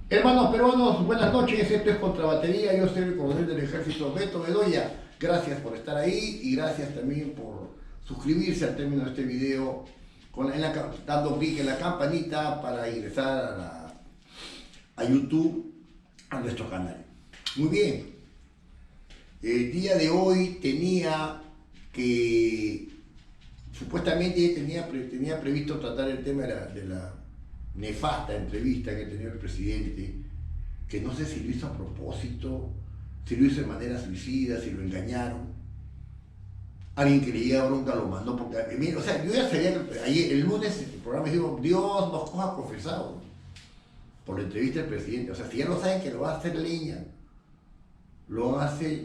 Hermanos peruanos, buenas noches, esto es Contrabatería, yo soy el coronel del ejército Beto Bedoya. Gracias por estar ahí y gracias también por suscribirse al término de este video dando clic en la campanita para ingresar a YouTube, a nuestro canal. Muy bien, el día de hoy supuestamente tenía previsto tratar el tema de la nefasta entrevista que tenía el presidente, que no sé si lo hizo a propósito, si lo hizo de manera suicida, si lo engañaron. Alguien que le lleva bronca lo mandó, porque, o sea, yo ya sabía que ayer, el lunes, el programa dijo, Dios nos coja confesados por la entrevista del presidente. O sea, si ya lo saben que lo va a hacer leña, lo van a hacer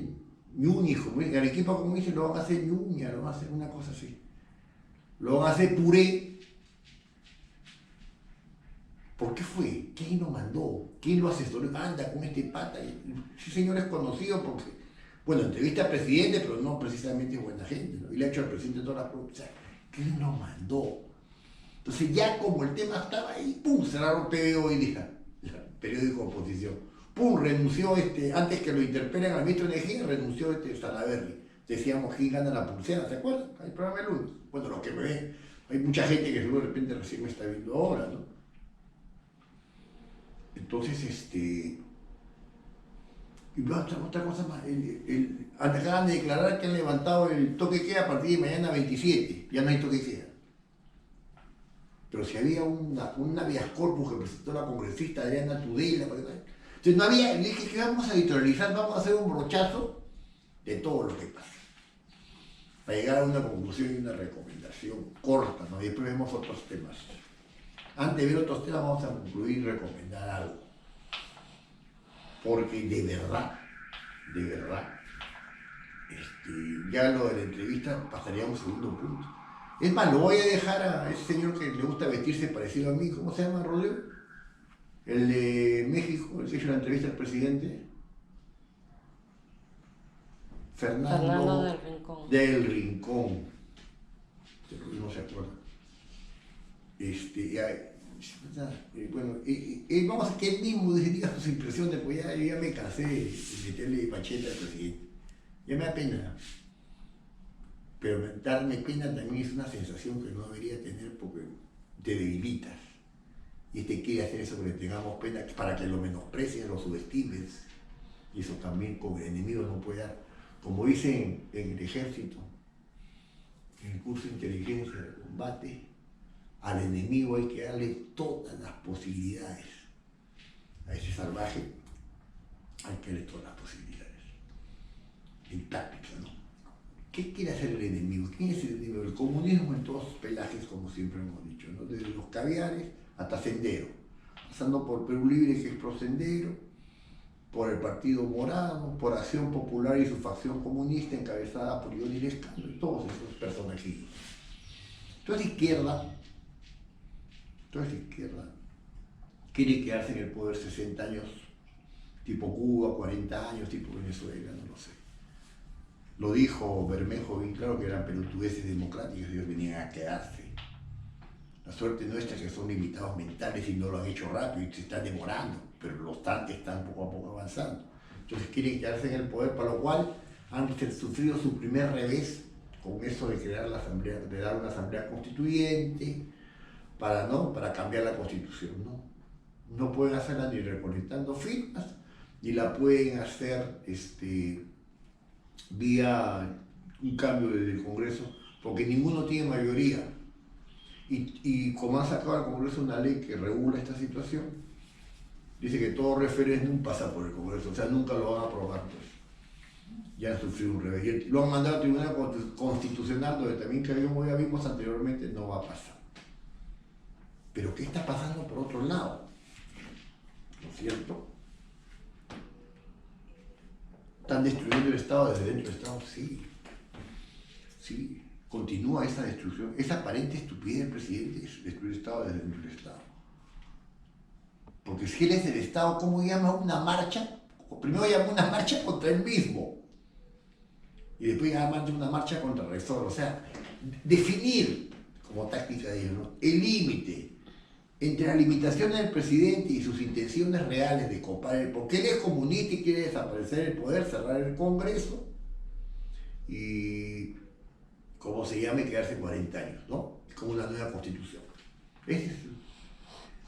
ñuña, en Arequipa, como dicen, lo van a hacer ñuña, lo van a hacer una cosa así. Lo van a hacer puré. ¿Por qué fue? ¿Quién lo mandó? ¿Quién lo asesoró? Anda con este pata. Sí, señor, es conocido porque, bueno, entrevista al presidente, pero no precisamente es buena gente, ¿no? Y le ha hecho al presidente todas las preguntas. O sea, ¿quién lo mandó? Entonces ya como el tema estaba ahí, pum, cerraron PBO y dije, el periódico de oposición. Pum, renunció antes que lo interpelen al ministro de Energía, renunció Salaverry. Decíamos, ¿quién gana la pulsera? ¿Se acuerdan? Hay programa de lunes. Bueno, los que me ven, hay mucha gente que seguro de repente recién me está viendo ahora, ¿no? Entonces, y otra cosa más, acaban de declarar que han levantado el toque de queda a partir de mañana 27, ya no hay toque de queda. Pero si había un habeas corpus que presentó la congresista Adriana Tudela, entonces no había, le dije que vamos a editorializar, vamos a hacer un brochazo de todo lo que pasa, para llegar a una conclusión y una recomendación corta, ¿no? Y después vemos otros temas. Antes de ver otros temas vamos a concluir y recomendar algo. Porque de verdad, ya lo de la entrevista pasaría a un segundo punto. Es más, lo voy a dejar a ese señor que le gusta vestirse parecido a mí, ¿cómo se llama, Rodrigo? El de México, el que hizo la entrevista al presidente. Fernando Fernando del Rincón. del Rincón. No se acuerda. Bueno, vamos a que él mismo diga sus impresiones, pues ya me cansé de meterle pacheta al presidente. Ya me da pena. Pero darme pena también es una sensación que no debería tener porque te debilitas. Y quiere hacer eso porque tengamos pena para que lo menosprecien, lo subestimes. Y eso también con el enemigo no puede dar. Como dicen en el ejército, en el curso de inteligencia de combate, al enemigo hay que darle todas las posibilidades. A ese salvaje hay que darle todas las posibilidades. En táctica, ¿no? ¿Qué quiere hacer el enemigo? ¿Quién es el enemigo? El comunismo en todos sus pelajes, como siempre hemos dicho, ¿no? Desde los caviares hasta Sendero, pasando por Perú Libre, que es pro Sendero, por el Partido Morado, por Acción Popular y su facción comunista encabezada por Johnny Lescano y todos esos personajes. Toda esa izquierda quiere quedarse en el poder 60 años, tipo Cuba, 40 años, tipo Venezuela, no lo sé. Lo dijo Bermejo bien claro que eran pelotudeces democráticos y ellos venían a quedarse. La suerte nuestra es que son limitados mentales y no lo han hecho rápido y se están demorando, pero los tanques están poco a poco avanzando. Entonces quieren quedarse en el poder, para lo cual han sufrido su primer revés con eso de crear la asamblea, de dar una asamblea constituyente para cambiar la constitución. No pueden hacerla ni recolectando firmas, ni la pueden hacer vía un cambio del Congreso, porque ninguno tiene mayoría. Y como han sacado al Congreso una ley que regula esta situación, dice que todo referéndum pasa por el Congreso, o sea, nunca lo van a aprobar, pues. Ya han sufrido un revés. Lo han mandado al Tribunal Constitucional, donde también, que como ya vimos anteriormente, no va a pasar. Pero ¿qué está pasando por otro lado? ¿No es cierto? ¿Están destruyendo el Estado desde dentro del Estado? Sí. Sí. Continúa esa destrucción. Esa aparente estupidez del presidente es destruir el Estado desde dentro del Estado. Porque si él es el Estado, ¿cómo llama una marcha? Primero llama una marcha contra él mismo. Y después llama una marcha contra el rector. O sea, definir como táctica de ellos, ¿no?, el límite entre las limitaciones del presidente y sus intenciones reales de copar el, porque él es comunista y quiere desaparecer el poder, cerrar el Congreso y, como se llame, quedarse 40 años, ¿no? Es como una nueva constitución. Ese es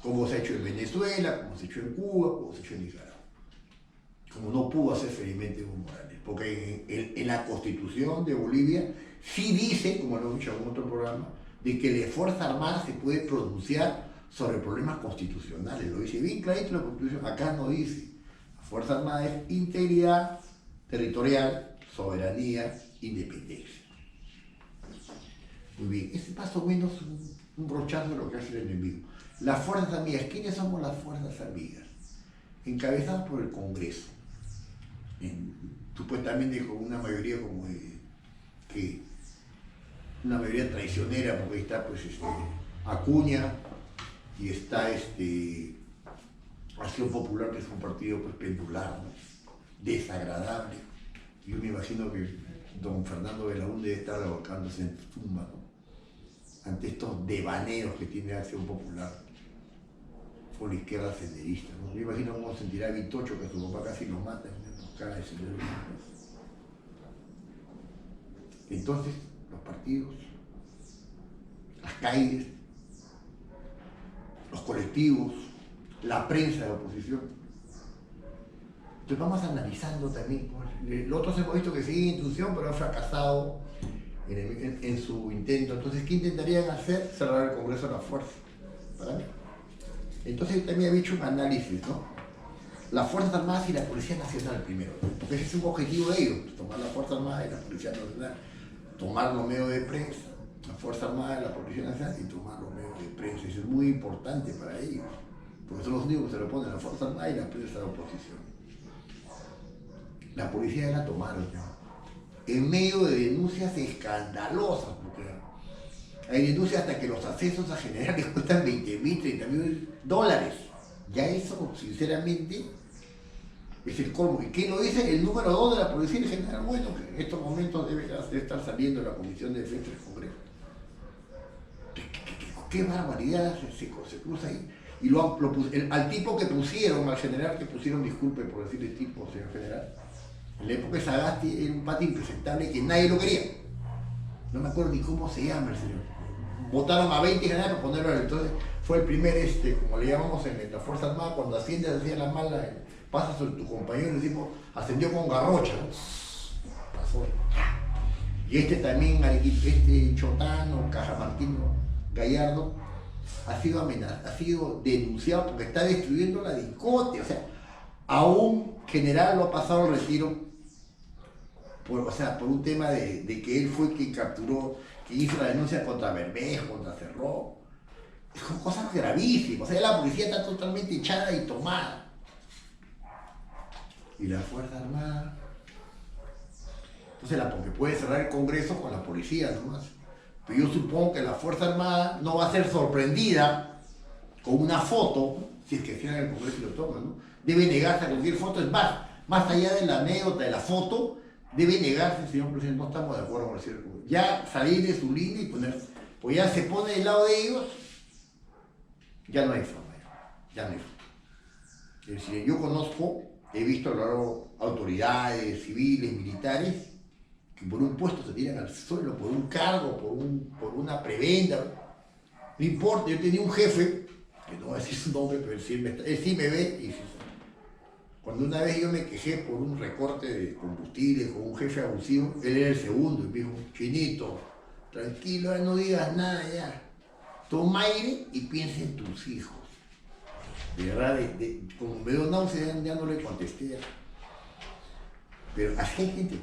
como se ha hecho en Venezuela, como se ha hecho en Cuba, como se ha hecho en Nicaragua. Como no pudo hacer felizmente Evo Morales, porque en la constitución de Bolivia sí dice, como lo he dicho en otro programa, de que la Fuerza Armada se puede pronunciar sobre problemas constitucionales. Lo dice bien clarito la Constitución. Acá no dice. La Fuerza Armada es integridad territorial, soberanía, independencia. Muy bien. Es más o menos un brochazo de lo que hace el enemigo. Las fuerzas amigas. ¿Quiénes somos las fuerzas amigas? Encabezadas por el Congreso. Supuestamente con una mayoría como que una mayoría traicionera, porque ahí está pues Acuña y está Acción Popular, que es un partido pues pendular, ¿no? Desagradable. Yo me imagino que don Fernando Belaúnde debe estar revolcándose en su tumba, ¿no? Ante estos devaneos que tiene Acción Popular por la izquierda senderista, ¿no? Yo me imagino cómo sentirá Vitocho, que su papá casi lo mata en una emboscada de sendero. Entonces, los partidos, las calles, los colectivos, la prensa de oposición. Entonces vamos analizando también. Los otros hemos visto que sigue intuición, pero ha fracasado en su intento. Entonces, ¿qué intentarían hacer? Cerrar el Congreso a la fuerza, para mí. Entonces también he hecho un análisis, ¿no? Las Fuerzas Armadas y la Policía Nacional primero, porque ese es un objetivo de ellos, tomar la Fuerza Armada y la Policía Nacional, tomar los medios de prensa, la Fuerza Armada y la Policía Nacional y tomar los medios de prensa. Eso es muy importante para ellos, porque son los únicos que se lo ponen, la Fuerza Armada y la prensa de oposición. La policía ya la tomaron ya, en medio de denuncias escandalosas, porque hay denuncias hasta que los ascensos a generales cuestan 20.000, 30.000 dólares. Ya eso, sinceramente, es el colmo. ¿Y quién lo dice? El número 2 de la Policía en General. Bueno, que en estos momentos debe estar saliendo de la Comisión de Defensa del Congreso. ¿Qué barbaridad se cruza ahí? Y al tipo que pusieron, al general que pusieron, disculpe por decirle tipo, señor general, en la época de Sagasti era un pata impresentable que nadie lo quería. No me acuerdo ni cómo se llama el señor. Votaron a 20 generales para ponerlo al entonces. Fue el primer, como le llamamos en la Fuerza Armada, cuando asciende, hacía la mala, pasa sobre tu compañero, y decimos, ascendió con garrocha, ¿no? Pasó. Y también, Chotano, Cajamarquino Gallardo, ha sido amenazado, ha sido denunciado porque está destruyendo la discote. O sea, a un general lo ha pasado al retiro por un tema de que él fue quien capturó, que hizo la denuncia contra Bermejo, contra Cerró. Son cosas gravísimas. O sea, la policía está totalmente echada y tomada. Y la Fuerza Armada. Entonces, porque puede cerrar el Congreso con la policía nomás. Pero yo supongo que la Fuerza Armada no va a ser sorprendida con una foto, si es que cierran el Congreso y lo toman, ¿no? Debe negarse a cualquier foto. Es más allá de la anécdota de la foto, debe negarse, señor presidente, no estamos de acuerdo con el cierre. Ya salir de su línea y ponerse, pues ya se pone del lado de ellos, ya no hay forma, ya no hay forma. Es decir, yo conozco, he visto a lo largo autoridades civiles, militares, que por un puesto se tiran al suelo, por un cargo, por una prebenda. No importa, yo tenía un jefe, que no voy a decir su nombre, pero él sí me ve, y cuando una vez yo me quejé por un recorte de combustible con un jefe abusivo, él era el segundo, y me dijo, Chinito, tranquilo, no digas nada ya. Toma aire y piensa en tus hijos. De verdad, como me dio náusea, ya no le contesté. Pero así hay gente,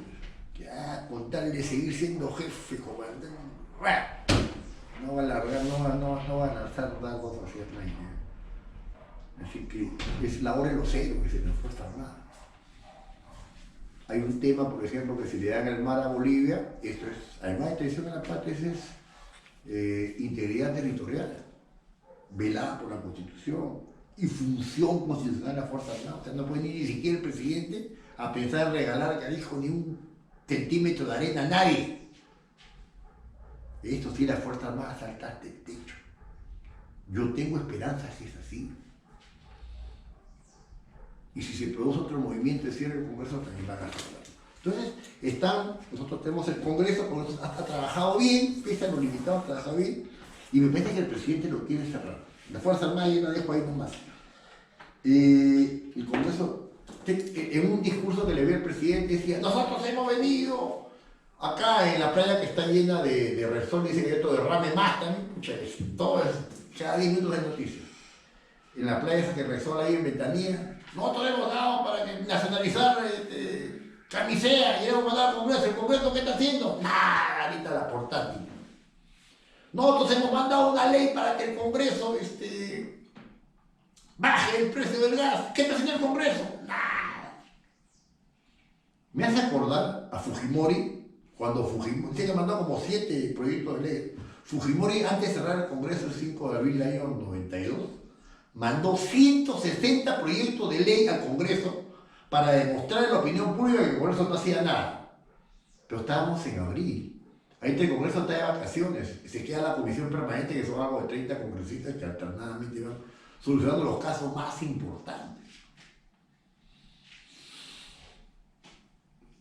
que con tal de seguir siendo jefe, comandante, no va a largar, no va a lanzar dardos hacia la idea. Así que es la hora de los héroes en la Fuerza Armada. Hay un tema, por ejemplo, que se le da en el mar a Bolivia, esto es, además de atención a la patria, es integridad territorial, velada por la Constitución y función constitucional de la Fuerza Armada. O sea, no puede ni siquiera el presidente a pensar en regalar, carijo, ni un centímetro de arena a nadie. Esto sí, la Fuerza Armada saltaste el techo. Yo tengo esperanzas que es así. Y si se produce otro movimiento de cierre del Congreso, también van a cerrar. Entonces, nosotros tenemos el Congreso ha trabajado bien, pese a lo limitado, ha trabajado bien, y me parece que el presidente lo quiere cerrar. La Fuerza Armada yo la dejo ahí nomás. El Congreso, en un discurso que le vi al presidente, decía: nosotros hemos venido acá en la playa que está llena de resol, dice que hay otro derrame más también, pucha, todo es, cada 10 minutos hay noticias. En la playa esa que resol ahí en Ventanilla, nosotros hemos dado para que nacionalizar Camisea y hemos mandado al Congreso. ¿El Congreso qué está haciendo? Nada, ahorita la portátil. Nosotros hemos mandado una ley para que el Congreso baje el precio del gas. ¿Qué está haciendo el Congreso? Nada. Me hace acordar a Fujimori, cuando Fujimori, tiene que mandar como 7 proyectos de ley. Fujimori, antes de cerrar el Congreso el 5 de abril del año 92, mandó 160 proyectos de ley al Congreso para demostrar a la opinión pública que el Congreso no hacía nada. Pero estábamos en abril. Ahorita el Congreso está de vacaciones. Se queda la comisión permanente, que son algo de 30 congresistas que alternadamente van solucionando los casos más importantes.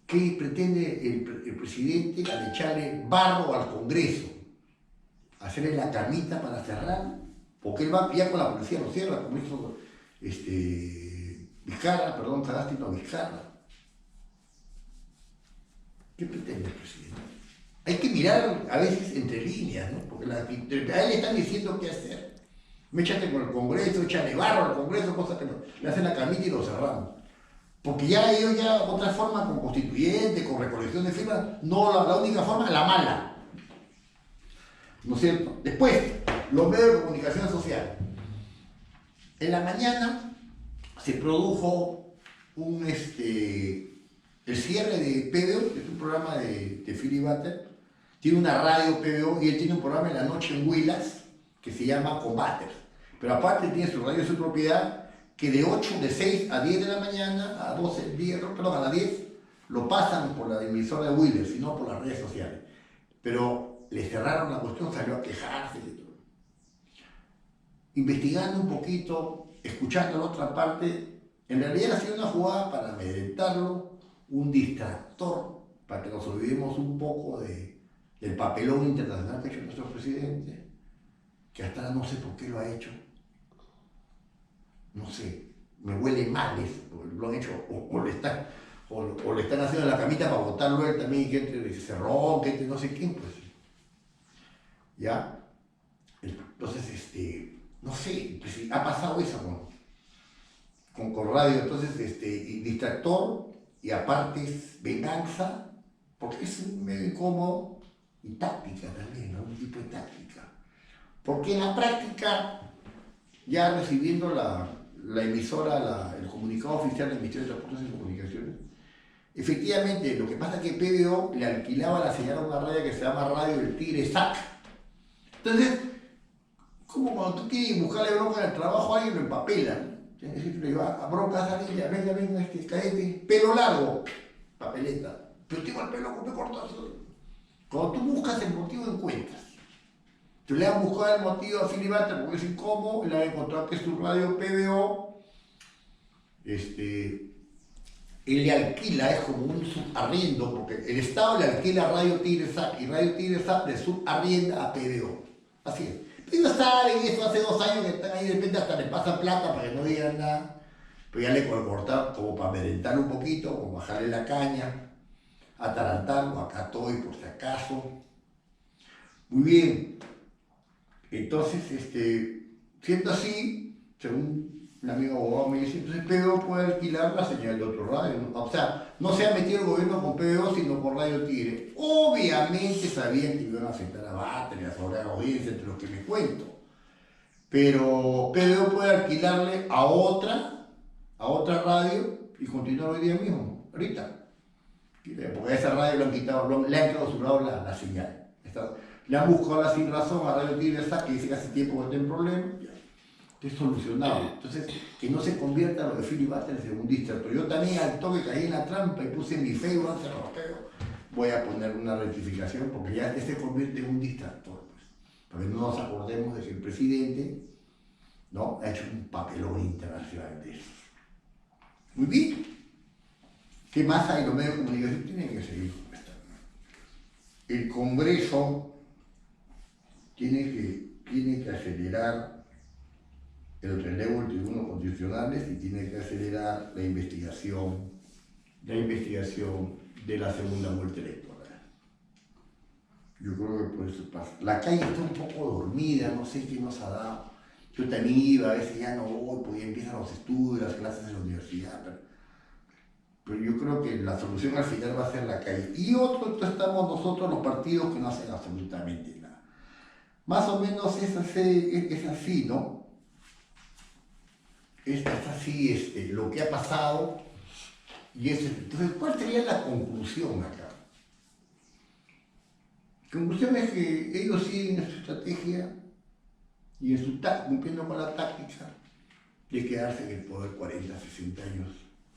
¿Qué pretende el presidente al echarle barro al Congreso? ¿Hacerle la camita para cerrar? Porque él va ya con la policía, lo cierra, como hizo Vizcarra, perdón, Sagasti, no, Vizcarra. ¿Qué pretende el presidente? Hay que mirar a veces entre líneas, ¿no? Porque a él le están diciendo qué hacer. Méchate con el Congreso, échale barro al Congreso, cosas que no. Le hacen la camita y lo cerramos. Porque ya ellos otra forma, con constituyente, con recolección de firmas, no la única forma, la mala. ¿No es cierto? Después, los medios de comunicación social. En la mañana se produjo el cierre de PBO, que es un programa de Philly Butter. Tiene una radio PBO y él tiene un programa en la noche en Huilas que se llama Combaters. Pero aparte tiene su radio de su propiedad, que de 6 a 10 de la mañana, a 12, 10, perdón, a las 10, lo pasan por la emisora de Wheeler, sino por las redes sociales. Pero le cerraron la cuestión, salió a quejarse y todo. Investigando un poquito, escuchando la otra parte, en realidad ha sido una jugada para amedrentarlo, un distractor, para que nos olvidemos un poco del papelón internacional que ha hecho nuestro presidente, que hasta ahora no sé por qué lo ha hecho. No sé, me huele mal eso, lo han hecho, o le están haciendo la camita para votarlo él también, que entre Cerrón, que entre no sé quién, pues. ¿Ya? Entonces, no sé, pues, ha pasado eso con radio, entonces, distractor, y aparte es venganza, porque es un medio incómodo, y táctica también, ¿no? Un tipo de táctica. Porque en la práctica, ya recibiendo la emisora, el comunicado oficial del Ministerio de Transportes y Comunicaciones, efectivamente, lo que pasa es que PBO le alquilaba la señal a una radio que se llama Radio del Tigre SAC. Entonces, como cuando tú quieres buscarle bronca en el trabajo a alguien, lo empapelan. Es decir, le digo, a bronca a ella, venga, caete, pelo largo, papeleta. Pero tengo el pelo muy corto. Cuando tú buscas el motivo, encuentras. Tú le han buscado el motivo a Philly Butter porque es incómodo, le han encontrado que es tu radio PBO. Él le alquila, es como un subarriendo, porque el Estado le alquila a Radio Tigre SAC y Radio Tigre SAC le subarrienda a PBO. Así es. Pero ellos saben, eso hace 2 años que están ahí, de repente hasta le pasan plata para que no digan nada. Pero ya le cortar como para amedrentarlo un poquito, como bajarle la caña, atarantarlo, acá estoy por si acaso. Muy bien. Entonces, siendo así, según un amigo abogado me dice, entonces PBO puede alquilar la señal de otro radio, ¿no? O sea, no se ha metido el gobierno con PBO, sino con Radio Tigre. Obviamente sabían que iban a afectar a Battery, a Sobrera Audiencia, entre los que me cuento. Pero PBO puede alquilarle a otra radio y continuar hoy día mismo, ahorita. Porque a esa radio le han clausurado la señal. Le han buscado la sin razón a Radio Tigre SAC, que dice que hace tiempo que está en problema, es solucionado. Entonces, que no se convierta lo de Philly Butter en un distractor. Yo también al toque caí en la trampa y puse en mi Facebook, voy a poner una rectificación porque ya se convierte en un distractor. Pues. Para que no nos acordemos de que el presidente ¿no? Ha hecho un papelón internacional de eso. Muy bien. ¿Qué más hay? Los medios de comunicación tienen que seguir prestando. El Congreso tiene que acelerar el relevo del Tribunal Constitucional y tiene que acelerar la investigación de la segunda vuelta electoral. Yo creo que por eso pasa. La calle está un poco dormida, no sé qué nos ha dado. Yo también iba, a veces ya no voy, pues ya empiezan los estudios, las clases en la universidad. Pero yo creo que la solución al final va a ser la calle. Y estamos nosotros, los partidos, que no hacen absolutamente nada. Más o menos es así, ¿no? Es así lo que ha pasado. Entonces, ¿cuál sería la conclusión acá? La conclusión es que ellos siguen en su estrategia y cumpliendo con la táctica de quedarse en el poder 40, 60 años,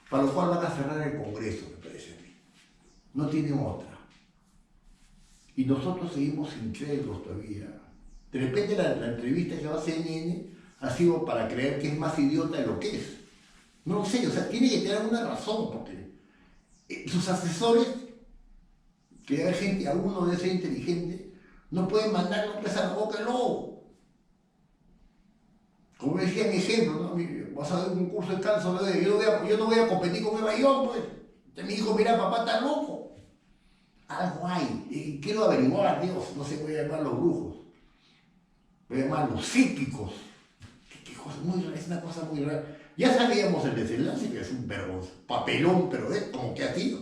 para lo cual van a cerrar el Congreso, me parece a mí. No tienen otra. Y nosotros seguimos incrédulos todavía. De repente la entrevista que va a CNN ha sido para creer que es más idiota de lo que es. No lo sé, o sea, tiene que tener alguna razón, porque sus asesores, que hay gente, alguno de ser inteligente, no pueden mandar López a la boca del lobo. Como decía mi ejemplo, ¿no? Vas a dar un curso de canso, yo no voy a competir con Eva Young, pues. Entonces me dijo, mira, papá está loco. Algo hay, quiero averiguar, Dios, no se voy a llamar los brujos, voy a llamar los psíquicos. Qué cosa muy rara, es una cosa muy rara. Ya sabíamos el desenlace, que es un papelón, pero como que ha sido.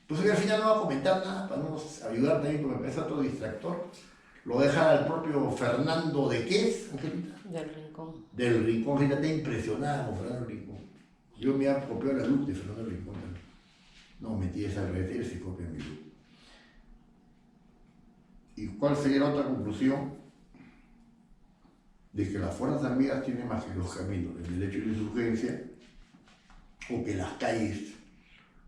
Pues hoy al final no va a comentar nada para no nos ayudar también, porque me parece otro distractor. Lo deja al propio Fernando de ¿qué es, Angelita? Del Rincón. Del Rincón, Angelita está impresionada con Fernando del Rincón. Yo me he copiado la luz de Fernando del Rincón también. No, metí esa red, él se copia mi luz. ¿Y cuál sería la otra conclusión? De que las Fuerzas Armadas tienen más que dos caminos, el derecho de insurgencia, o que las calles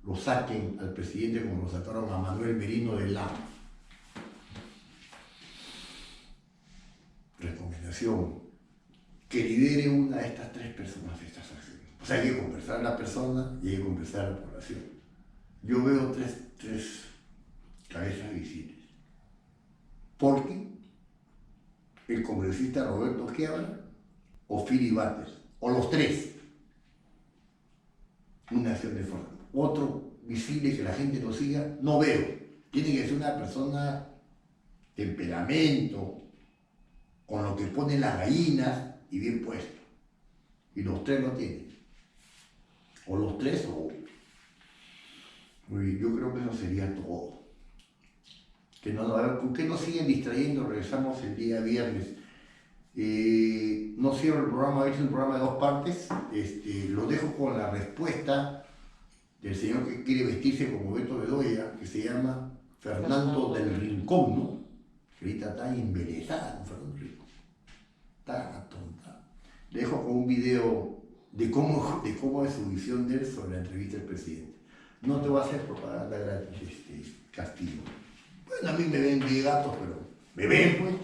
lo saquen al presidente como lo sacaron a Manuel Merino del Lama. Recomendación, que lidere una de estas tres personas estas acciones. O sea, hay que conversar a la persona y hay que conversar a la población. Yo veo tres cabezas visibles. Porque el congresista Roberto Schiavone o Philly Butters, o los tres, una acción de fuerza. Otro visible que la gente lo siga, no veo. Tiene que ser una persona temperamento, con lo que ponen las gallinas y bien puesto. Y los tres lo tienen. O los tres o... Muy bien, yo creo que eso sería todo. ¿Con qué nos siguen distrayendo? Regresamos el día viernes. No cierro el programa, hoy es un programa de dos partes. Lo dejo con la respuesta del señor que quiere vestirse como Beto Bedoya, que se llama Fernando del Rincón, ¿no? Ahorita está embelesada con Fernando del Rincón. Está tonta. Le dejo con un video de cómo es su visión de él sobre la entrevista del presidente. No te voy a hacer propaganda gratis, Castillo. Bueno, a mí me ven de gatos, pero me ven, pues.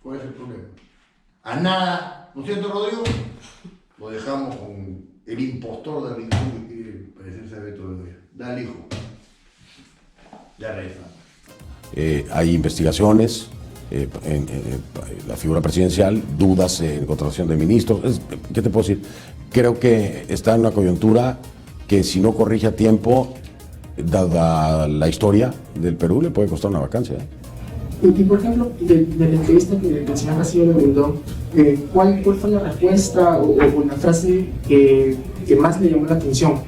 ¿Cuál es el problema? A nada, ¿no es cierto, Rodrigo? Lo dejamos con el impostor del Rincón que quiere parecerse a Beto Bedoya. Dale, hijo. Ya regresamos. Hay investigaciones en la figura presidencial, dudas en contratación de ministros. ¿Qué te puedo decir? Creo que está en una coyuntura que si no corrige a tiempo, dada la historia del Perú, le puede costar una vacancia. Y por ejemplo, de la entrevista que el señor Castillo le brindó, ¿cuál fue la respuesta o la frase que más le llamó la atención?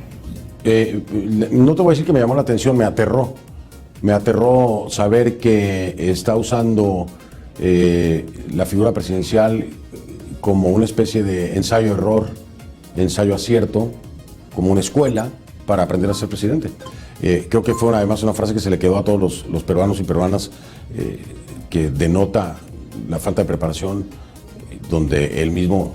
No te voy a decir que me llamó la atención, me aterró. Me aterró saber que está usando la figura presidencial como una especie de ensayo-error, ensayo-acierto, como una escuela para aprender a ser presidente. Creo que fue además una frase que se le quedó a todos los peruanos y peruanas, que denota la falta de preparación, donde él mismo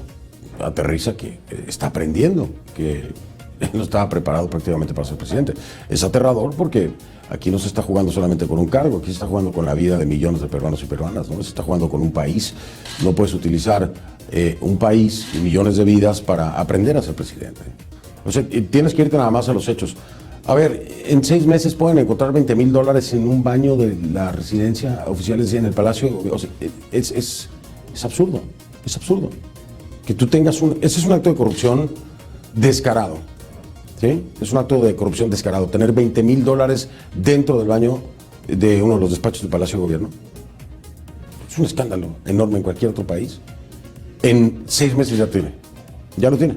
aterriza que está aprendiendo, que él no estaba preparado prácticamente para ser presidente. Es aterrador porque aquí no se está jugando solamente con un cargo, aquí se está jugando con la vida de millones de peruanos y peruanas, ¿no? Se está jugando con un país. No puedes utilizar un país y millones de vidas para aprender a ser presidente. O sea, tienes que irte nada más a los hechos. A ver, en 6 meses pueden encontrar $20,000 en un baño de la residencia oficial en el Palacio. O sea, es absurdo, es absurdo. Que tú tengas ese es un acto de corrupción descarado. ¿Sí? Es un acto de corrupción descarado. Tener $20,000 dentro del baño de uno de los despachos del Palacio de Gobierno. Es un escándalo enorme en cualquier otro país. En 6 meses ya lo tiene.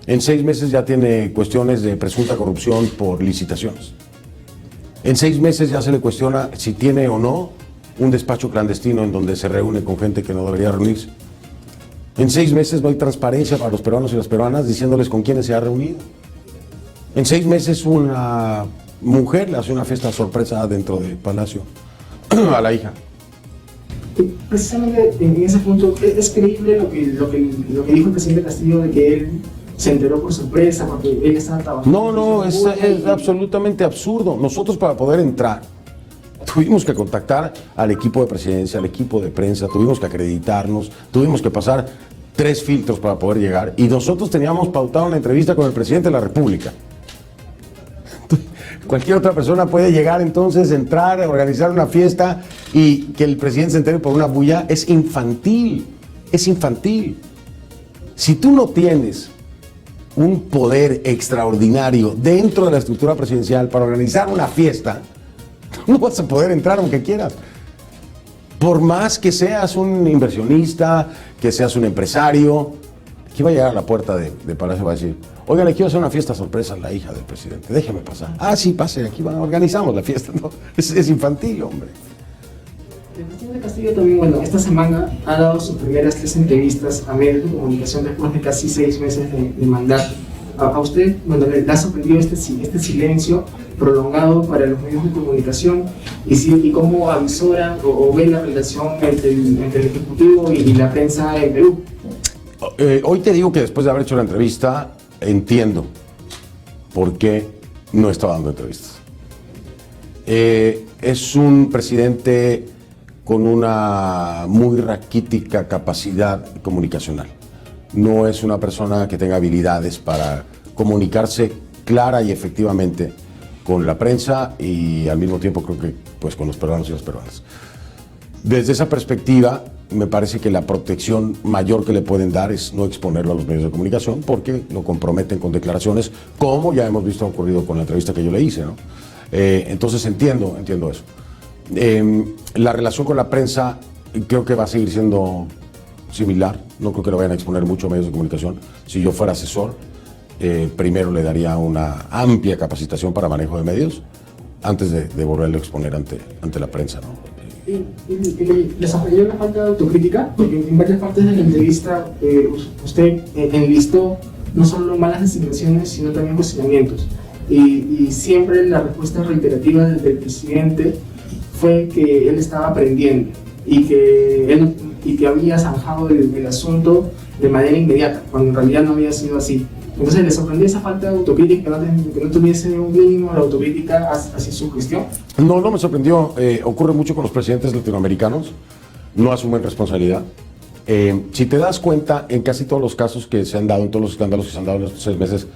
En 6 meses ya tiene cuestiones de presunta corrupción por licitaciones. En 6 meses ya se le cuestiona si tiene o no un despacho clandestino en donde se reúne con gente que no debería reunirse. En 6 meses no hay transparencia para los peruanos y las peruanas diciéndoles con quiénes se ha reunido. En 6 meses una mujer le hace una fiesta sorpresa dentro del palacio a la hija. Precisamente en ese punto, ¿es creíble lo que dijo el presidente Castillo de que él se enteró por sorpresa porque él estaba trabajando? No, es absolutamente absurdo. Nosotros para poder entrar tuvimos que contactar al equipo de presidencia, al equipo de prensa, tuvimos que acreditarnos, tuvimos que pasar 3 filtros para poder llegar y nosotros teníamos pautado una entrevista con el presidente de la República. Cualquier otra persona puede llegar entonces, entrar, organizar una fiesta y que el presidente se entere por una bulla. Es infantil, es infantil. Si tú no tienes un poder extraordinario dentro de la estructura presidencial para organizar una fiesta, no vas a poder entrar aunque quieras. Por más que seas un inversionista, que seas un empresario, aquí va a llegar a la puerta de Palacio y va a decir: oigan, le quiero hacer una fiesta sorpresa a la hija del presidente, déjeme pasar. Ah, sí, pase, aquí organizamos la fiesta. No, es infantil, hombre. El presidente Castillo también, bueno, esta semana ha dado sus primeras 3 entrevistas a medios de comunicación después de casi 6 meses de mandato. A usted, bueno, le ha sorprendido este silencio prolongado para los medios de comunicación y cómo avisora o ve la relación entre el Ejecutivo y la prensa en Perú. Hoy te digo que después de haber hecho la entrevista, entiendo por qué no estaba dando entrevistas. Es un presidente con una muy raquítica capacidad comunicacional. No es una persona que tenga habilidades para comunicarse clara y efectivamente con la prensa y al mismo tiempo creo que pues, con los peruanos y las peruanas. Desde esa perspectiva, me parece que la protección mayor que le pueden dar es no exponerlo a los medios de comunicación porque lo comprometen con declaraciones, como ya hemos visto ocurrido con la entrevista que yo le hice, ¿no? Entonces entiendo eso. La relación con la prensa creo que va a seguir siendo similar. No creo que lo vayan a exponer mucho a medios de comunicación. Si yo fuera asesor, primero le daría una amplia capacitación para manejo de medios antes de volverlo a exponer ante la prensa, ¿no? ¿Les sorprendió la falta de autocrítica? Porque en varias partes de la entrevista usted enlistó no solo malas designaciones, sino también cuestionamientos. Y siempre la respuesta reiterativa del presidente fue que él estaba aprendiendo y que había zanjado el asunto de manera inmediata, cuando en realidad no había sido así. Entonces, ¿le sorprendió esa falta de autocrítica, que no tuviese un mínimo de autocrítica hacia su gestión? No me sorprendió. Ocurre mucho con los presidentes latinoamericanos. No asumen responsabilidad. Si te das cuenta, en casi todos los casos que se han dado, en todos los escándalos que se han dado en estos 6 meses,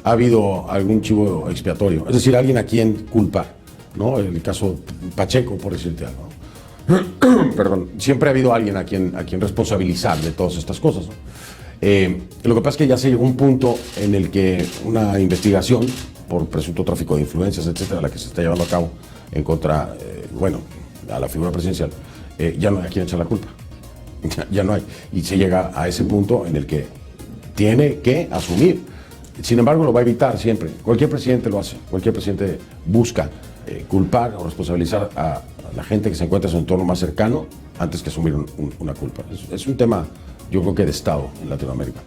ha habido algún chivo expiatorio. Es decir, alguien a quien culpar, ¿no? El caso Pacheco, por decirte algo. Perdón. Siempre ha habido alguien a quien responsabilizar de todas estas cosas, ¿no? Lo que pasa es que ya se llegó a un punto en el que una investigación por presunto tráfico de influencias, etcétera, la que se está llevando a cabo en contra, a la figura presidencial, ya no hay a quien echar la culpa. Ya no hay. Y se llega a ese punto en el que tiene que asumir. Sin embargo, lo va a evitar siempre. Cualquier presidente lo hace. Cualquier presidente busca culpar o responsabilizar a la gente que se encuentra en su entorno más cercano antes que asumir una culpa. Es un tema, yo creo que de Estado en Latinoamérica.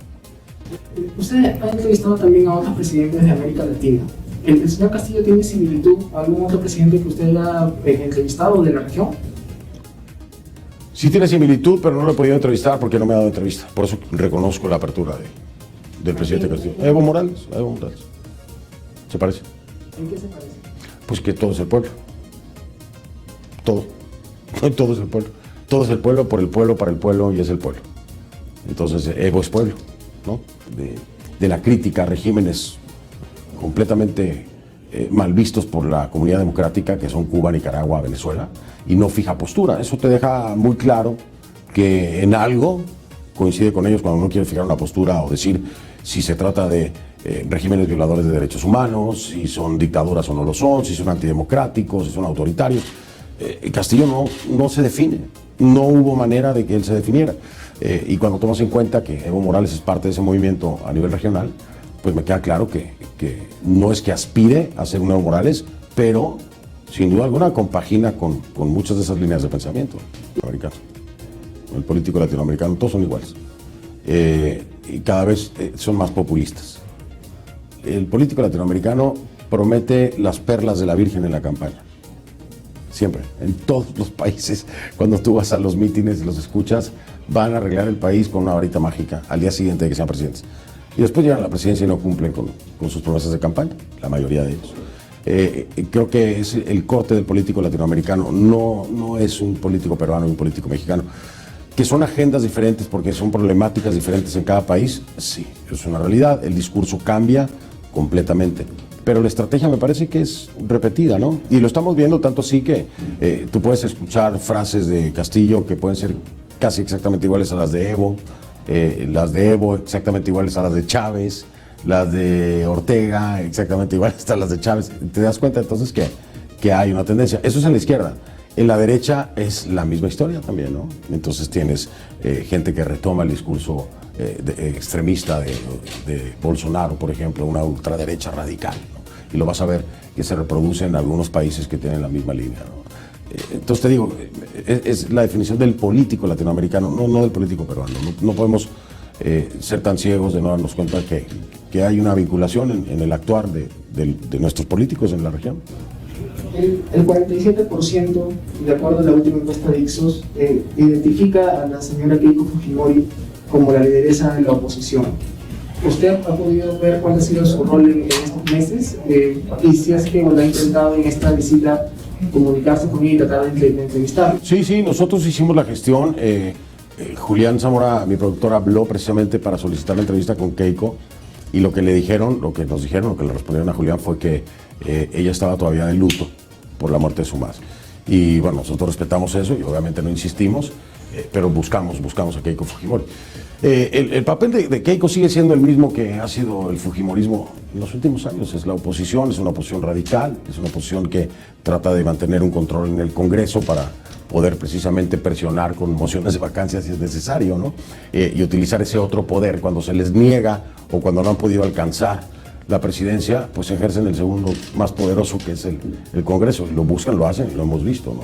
Usted ha entrevistado también a otros presidentes de América Latina. ¿El señor Castillo tiene similitud a algún otro presidente que usted haya entrevistado de la región? Sí tiene similitud, pero no lo he podido entrevistar porque no me ha dado entrevista. Por eso reconozco la apertura del presidente Castillo. Evo Morales. ¿Se parece? ¿En qué se parece? Pues que todo es el pueblo. Todo es el pueblo. Todo es el pueblo, por el pueblo, para el pueblo y es el pueblo. Entonces, Evo es pueblo, ¿no? De la crítica a regímenes completamente mal vistos por la comunidad democrática, que son Cuba, Nicaragua, Venezuela, y no fija postura. Eso te deja muy claro que en algo coincide con ellos cuando no quiere fijar una postura o decir si se trata de regímenes violadores de derechos humanos, si son dictaduras o no lo son, si son antidemocráticos, si son autoritarios. Castillo no se define, no hubo manera de que él se definiera. Y cuando tomas en cuenta que Evo Morales es parte de ese movimiento a nivel regional, pues me queda claro que no es que aspire a ser un Evo Morales, pero sin duda alguna compagina con muchas de esas líneas de pensamiento americano. El político latinoamericano, todos son iguales. Y cada vez son más populistas. El político latinoamericano promete las perlas de la Virgen en la campaña. Siempre, en todos los países, cuando tú vas a los mítines y los escuchas, van a arreglar el país con una varita mágica al día siguiente de que sean presidentes. Y después llegan a la presidencia y no cumplen con sus promesas de campaña, la mayoría de ellos. Creo que es el corte del político latinoamericano, no es un político peruano y un político mexicano. Que son agendas diferentes porque son problemáticas diferentes en cada país, sí, es una realidad. El discurso cambia completamente. Pero la estrategia me parece que es repetida, ¿no? Y lo estamos viendo tanto así que tú puedes escuchar frases de Castillo que pueden ser casi exactamente iguales a las de Evo exactamente iguales a las de Chávez, las de Ortega exactamente iguales a las de Chávez. Te das cuenta entonces que hay una tendencia. Eso es en la izquierda. En la derecha es la misma historia también, ¿no? Entonces tienes gente que retoma el discurso extremista de Bolsonaro, por ejemplo, una ultraderecha radical, ¿no? Y lo vas a ver que se reproduce en algunos países que tienen la misma línea, ¿no? Entonces te digo, es la definición del político latinoamericano, no del político peruano. No podemos ser tan ciegos de no darnos cuenta que hay una vinculación en el actuar de nuestros políticos en la región. El 47%, de acuerdo a la última encuesta de Ipsos, identifica a la señora Keiko Fujimori como la lideresa de la oposición. ¿Usted ha podido ver cuál ha sido su rol en estos meses? Y si es que ha intentado en esta visita comunicarse con ella y tratar de entrevistarlo. Sí, nosotros hicimos la gestión. Julián Zamora, mi productor, habló precisamente para solicitar la entrevista con Keiko y lo que le dijeron, lo que nos dijeron, lo que le respondieron a Julián fue que ella estaba todavía de luto por la muerte de su madre. Y bueno, nosotros respetamos eso y obviamente no insistimos, pero buscamos a Keiko Fujimori. El papel de Keiko sigue siendo el mismo que ha sido el fujimorismo en los últimos años. Es la oposición, es una oposición radical, es una oposición que trata de mantener un control en el Congreso para poder precisamente presionar con mociones de vacancia si es necesario, ¿no? Y utilizar ese otro poder cuando se les niega o cuando no han podido alcanzar la presidencia, pues ejercen el segundo más poderoso que es el Congreso. Y lo buscan, lo hacen, lo hemos visto, ¿no?